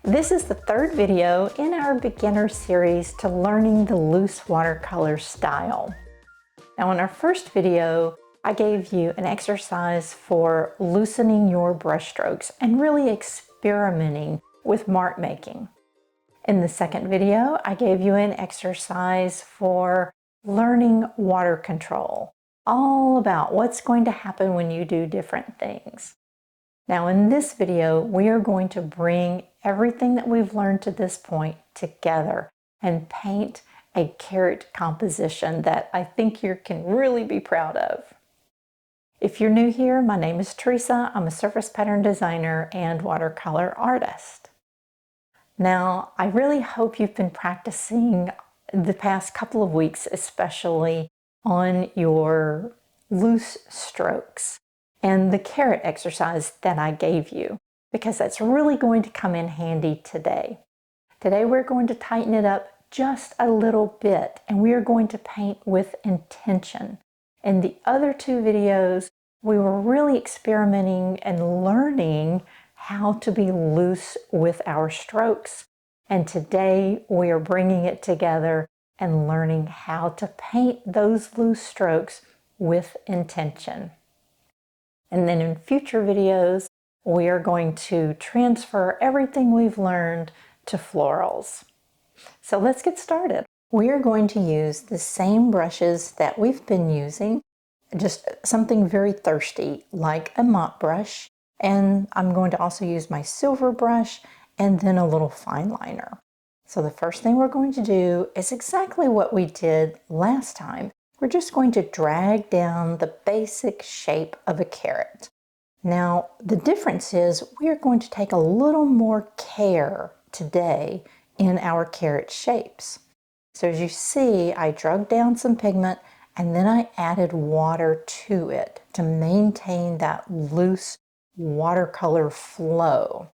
This is the third video in our beginner series to learning the loose watercolor style. Now in our first video, I gave you an exercise for loosening your brush strokes and really experimenting with mark making. In the second video, I gave you an exercise for learning water control, all about what's going to happen when you do different things. Now in this video, we are going to bring everything that we've learned to this point together and paint a carrot composition that I think you can really be proud of. If you're new here, my name is Teresa. I'm a surface pattern designer and watercolor artist. Now, I really hope you've been practicing the past couple of weeks, especially on your loose strokes and the carrot exercise that I gave you, because that's really going to come in handy today. Today we're going to tighten it up just a little bit, and we are going to paint with intention. In the other two videos, we were really experimenting and learning how to be loose with our strokes. And today we are bringing it together and learning how to paint those loose strokes with intention. And then in future videos, we are going to transfer everything we've learned to florals. So let's get started. We are going to use the same brushes that we've been using, just something very thirsty like a mop brush. And I'm going to also use my silver brush and then a little fine liner. So the first thing we're going to do is exactly what we did last time. We're just going to drag down the basic shape of a carrot. Now, the difference is we are going to take a little more care today in our carrot shapes. So as you see, I drug down some pigment and then I added water to it to maintain that loose watercolor flow.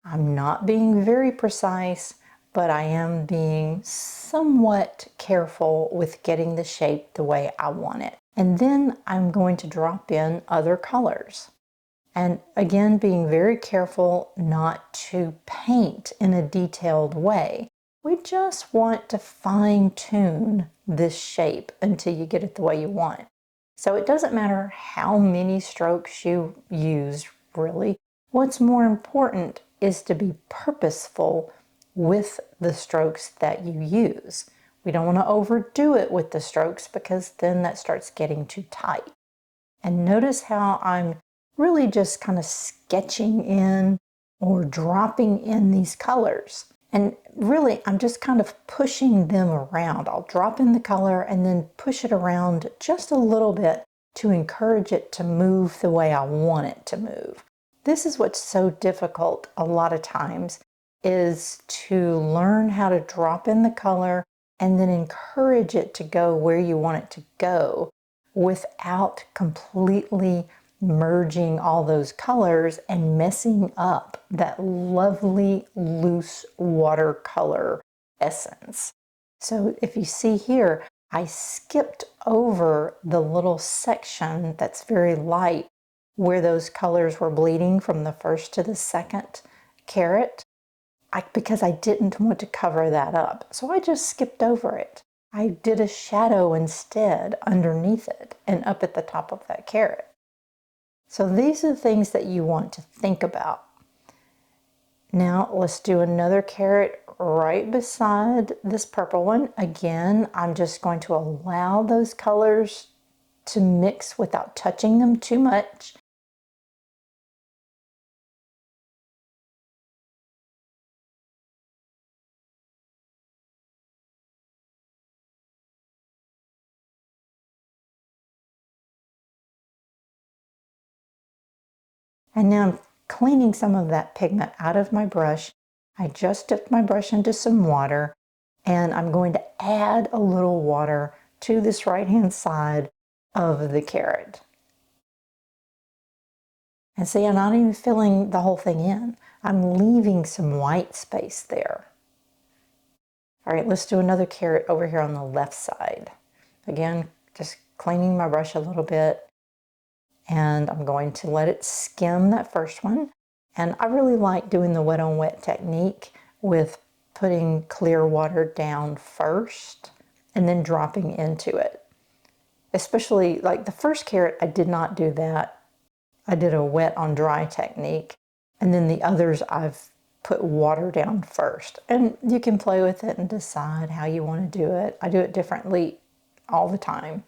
I'm not being very precise, but I am being somewhat careful with getting the shape the way I want it. And then I'm going to drop in other colors. And again, being very careful not to paint in a detailed way. We just want to fine-tune this shape until you get it the way you want. So it doesn't matter how many strokes you use, really. What's more important is to be purposeful with the strokes that you use. We don't want to overdo it with the strokes because then that starts getting too tight. And notice how I'm really just kind of sketching in or dropping in these colors. And really, I'm just kind of pushing them around. I'll drop in the color and then push it around just a little bit to encourage it to move the way I want it to move. This is what's so difficult a lot of times, is to learn how to drop in the color and then encourage it to go where you want it to go without completely merging all those colors and messing up that lovely loose watercolor essence. So if you see here, I skipped over the little section that's very light where those colors were bleeding from the first to the second carrot. Because I didn't want to cover that up. So I just skipped over it. I did a shadow instead underneath it and up at the top of that carrot. So these are the things that you want to think about. Now let's do another carrot right beside this purple one. Again, I'm just going to allow those colors to mix without touching them too much. And now I'm cleaning some of that pigment out of my brush. I just dipped my brush into some water, and I'm going to add a little water to this right-hand side of the carrot. And see, I'm not even filling the whole thing in. I'm leaving some white space there. All right, let's do another carrot over here on the left side. Again, just cleaning my brush a little bit. And I'm going to let it skim that first one. And I really like doing the wet on wet technique with putting clear water down first and then dropping into it. Especially like the first carrot, I did not do that. I did a wet on dry technique. And then the others I've put water down first. And you can play with it and decide how you want to do it. I do it differently all the time.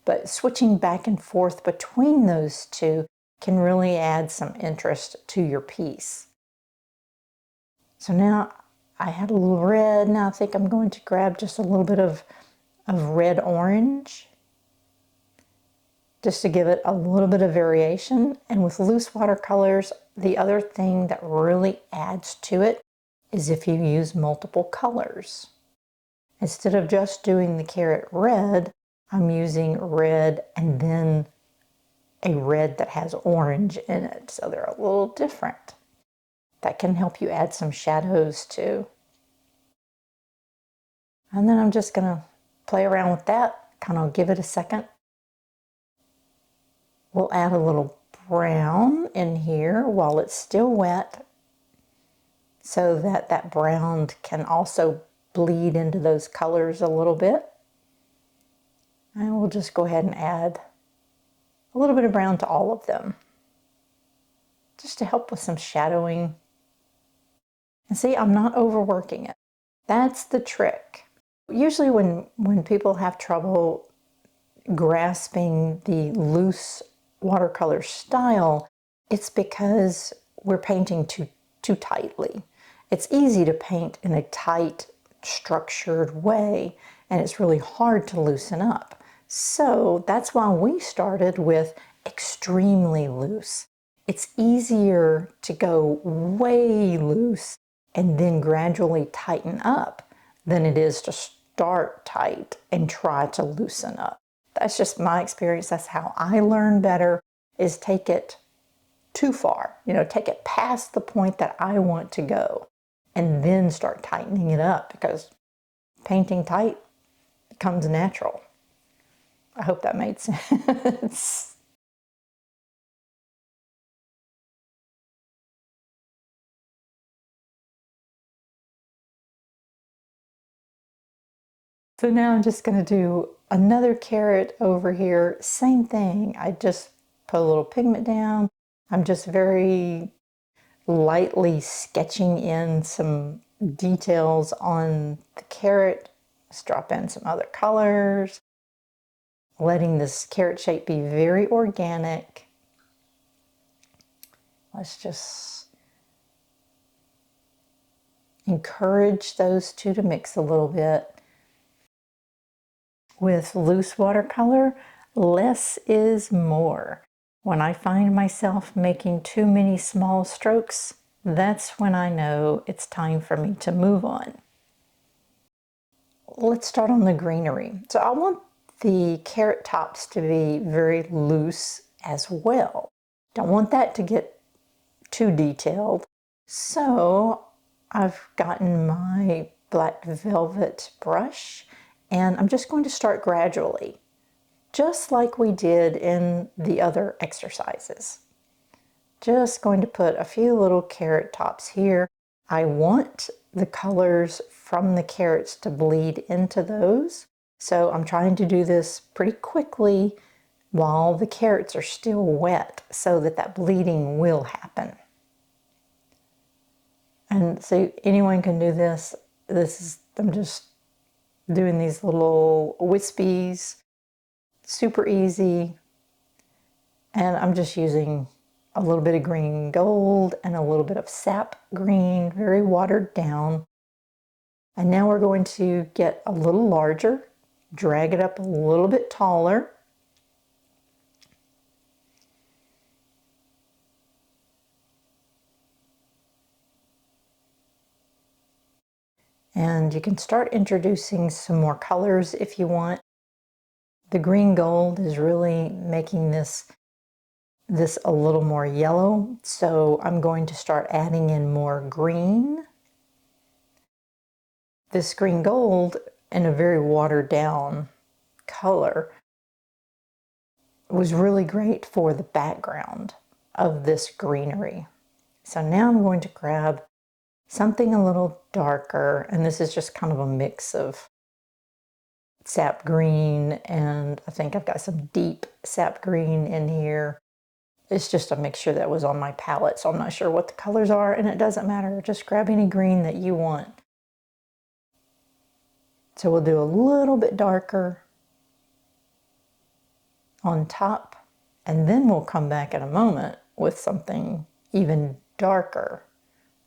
But switching back and forth between those two can really add some interest to your piece. So now I had a little red. Now I think I'm going to grab just a little bit of red orange, just to give it a little bit of variation. And with loose watercolors, the other thing that really adds to it is if you use multiple colors. Instead of just doing the carrot red, I'm using red and then a red that has orange in it. So they're a little different. That can help you add some shadows too. And then I'm just gonna play around with that, kind of give it a second. We'll add a little brown in here while it's still wet so that that brown can also bleed into those colors a little bit. And we'll just go ahead and add a little bit of brown to all of them, just to help with some shadowing. And see, I'm not overworking it. That's the trick. Usually when people have trouble grasping the loose watercolor style, it's because we're painting too tightly. It's easy to paint in a tight, structured way, and it's really hard to loosen up. So that's why we started with extremely loose. It's easier to go way loose and then gradually tighten up than it is to start tight and try to loosen up. That's just my experience. That's how I learn better, is take it too far. Take it past the point that I want to go and then start tightening it up, because painting tight comes natural. I hope that made sense. So now I'm just going to do another carrot over here. Same thing. I just put a little pigment down. I'm just very lightly sketching in some details on the carrot. Let's drop in some other colors, letting this carrot shape be very organic. Let's just encourage those two to mix a little bit. With loose watercolor, less is more. When I find myself making too many small strokes, that's when I know it's time for me to move on. Let's start on the greenery. So I want the carrot tops to be very loose as well. Don't want that to get too detailed. So I've gotten my black velvet brush, and I'm just going to start gradually, just like we did in the other exercises. Just going to put a few little carrot tops here. I want the colors from the carrots to bleed into those. So I'm trying to do this pretty quickly while the carrots are still wet so that that bleeding will happen. And so anyone can do this. I'm just doing these little wispies, super easy. And I'm just using a little bit of green gold and a little bit of sap green, very watered down. And now we're going to get a little larger, drag it up a little bit taller. And you can start introducing some more colors if you want. The green gold is really making this a little more yellow, so I'm going to start adding in more green. This green gold, in a very watered down color, was really great for the background of this greenery. So now I'm going to grab something a little darker, and this is just kind of a mix of sap green, and I think I've got some deep sap green in here. It's just a mixture that was on my palette, so I'm not sure what the colors are, and it doesn't matter. Just grab any green that you want. So we'll do a little bit darker on top, and then we'll come back in a moment with something even darker.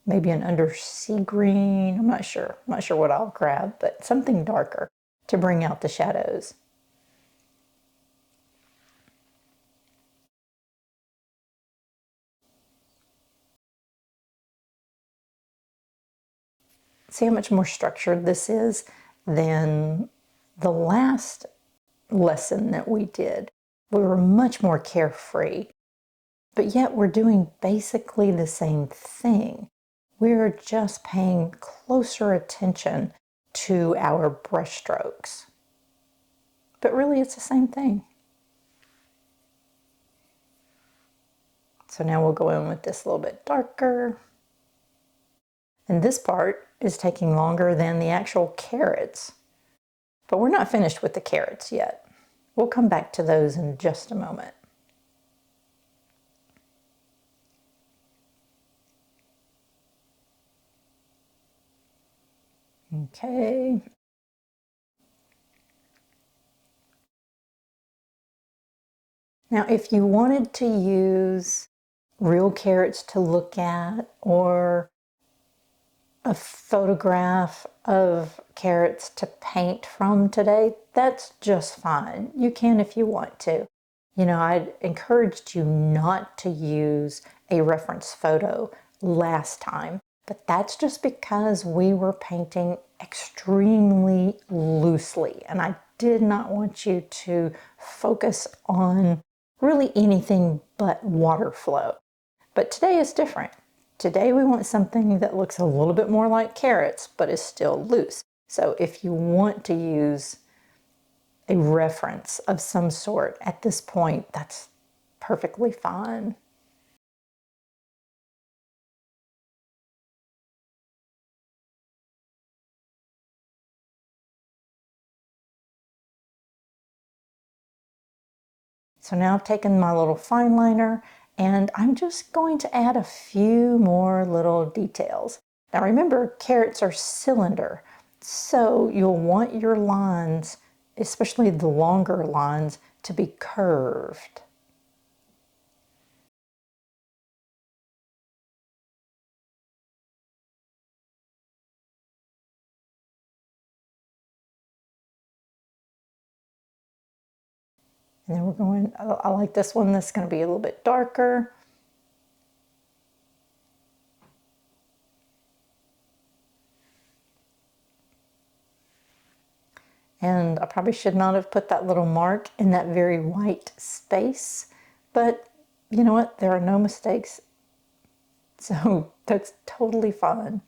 Maybe an undersea green, I'm not sure. I'm not sure what I'll grab, but something darker to bring out the shadows. See how much more structured this is than the last lesson that we did. We were much more carefree, but yet we're doing basically the same thing. We're just paying closer attention to our brush strokes. But really it's the same thing. So now we'll go in with this a little bit darker. And this part is taking longer than the actual carrots. But we're not finished with the carrots yet. We'll come back to those in just a moment. Okay. Now, if you wanted to use real carrots to look at, or a photograph of carrots to paint from today, that's just fine. You can if you want to. You know, I'd encouraged you not to use a reference photo last time, but that's just because we were painting extremely loosely, and I did not want you to focus on really anything but water flow. But today is different. Today we want something that looks a little bit more like carrots, but is still loose. So if you want to use a reference of some sort at this point, that's perfectly fine. So now I've taken my little fine liner and I'm just going to add a few more little details. Now remember, carrots are cylinder, so you'll want your lines, especially the longer lines, to be curved. And then we're going, I like this one, that's going to be a little bit darker. And I probably should not have put that little mark in that very white space, but you know what? There are no mistakes. So that's totally fine.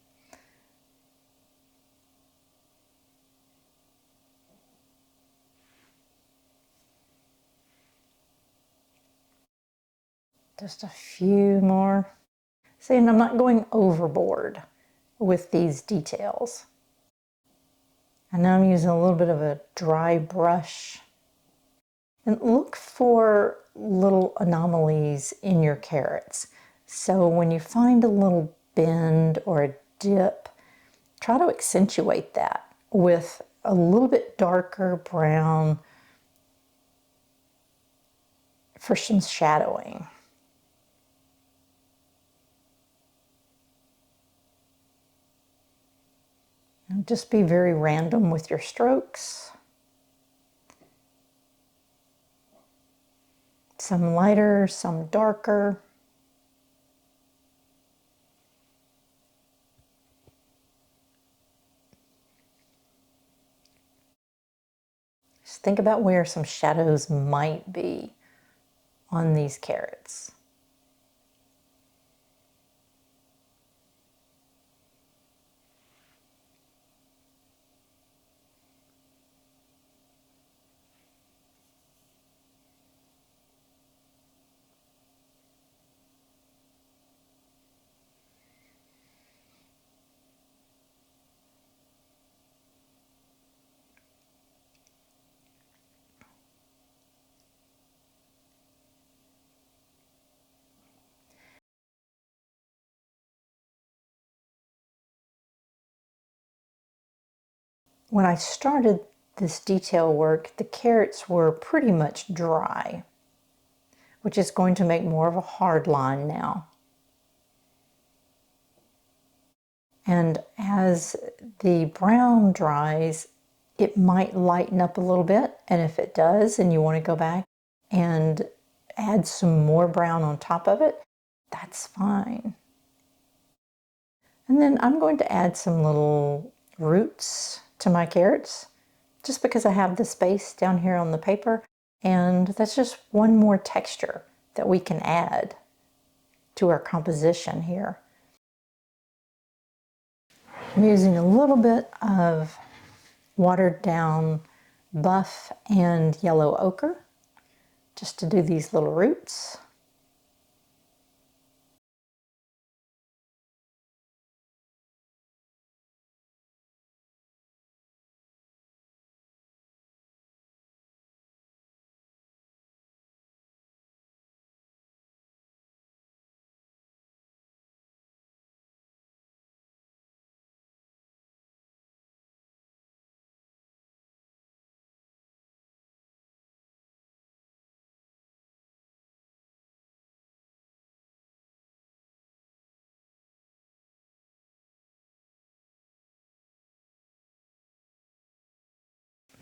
Just a few more. See, and I'm not going overboard with these details. And now I'm using a little bit of a dry brush. And look for little anomalies in your carrots. So when you find a little bend or a dip, try to accentuate that with a little bit darker brown for some shadowing. And just be very random with your strokes. Some lighter, some darker. Just think about where some shadows might be on these carrots. when I started this detail work, the carrots were pretty much dry, which is going to make more of a hard line now. And as the brown dries, it might lighten up a little bit. And if it does, and you want to go back and add some more brown on top of it, that's fine. And then I'm going to add some little roots to my carrots, just because I have the space down here on the paper. And that's just one more texture that we can add to our composition here. I'm using a little bit of watered down buff and yellow ochre just to do these little roots.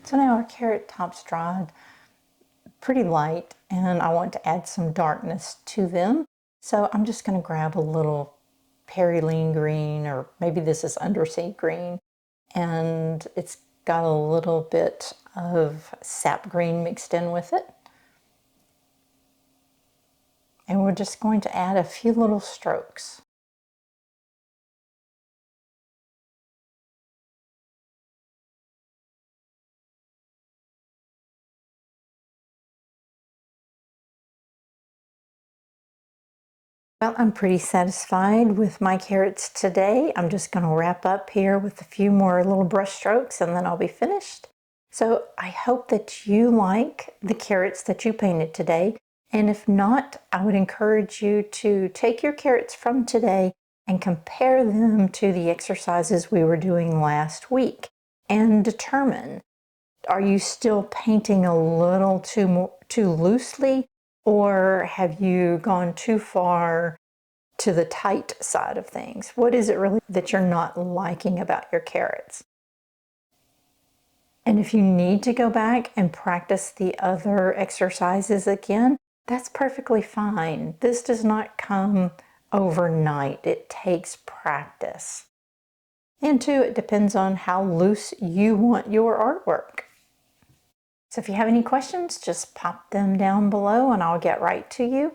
So now our carrot top's dried pretty light, and I want to add some darkness to them. So I'm just going to grab a little perylene green, or maybe this is undersea green, and it's got a little bit of sap green mixed in with it. And we're just going to add a few little strokes. Well, I'm pretty satisfied with my carrots today. I'm just going to wrap up here with a few more little brush strokes and then I'll be finished. So I hope that you like the carrots that you painted today. And if not, I would encourage you to take your carrots from today and compare them to the exercises we were doing last week and determine, are you still painting a little too loosely, or have you gone too far to the tight side of things? What is it really that you're not liking about your carrots? And if you need to go back and practice the other exercises again, that's perfectly fine. This does not come overnight. It takes practice. And two, it depends on how loose you want your artwork. So if you have any questions, just pop them down below and I'll get right to you.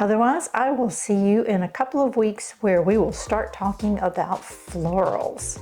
Otherwise, I will see you in a couple of weeks where we will start talking about florals.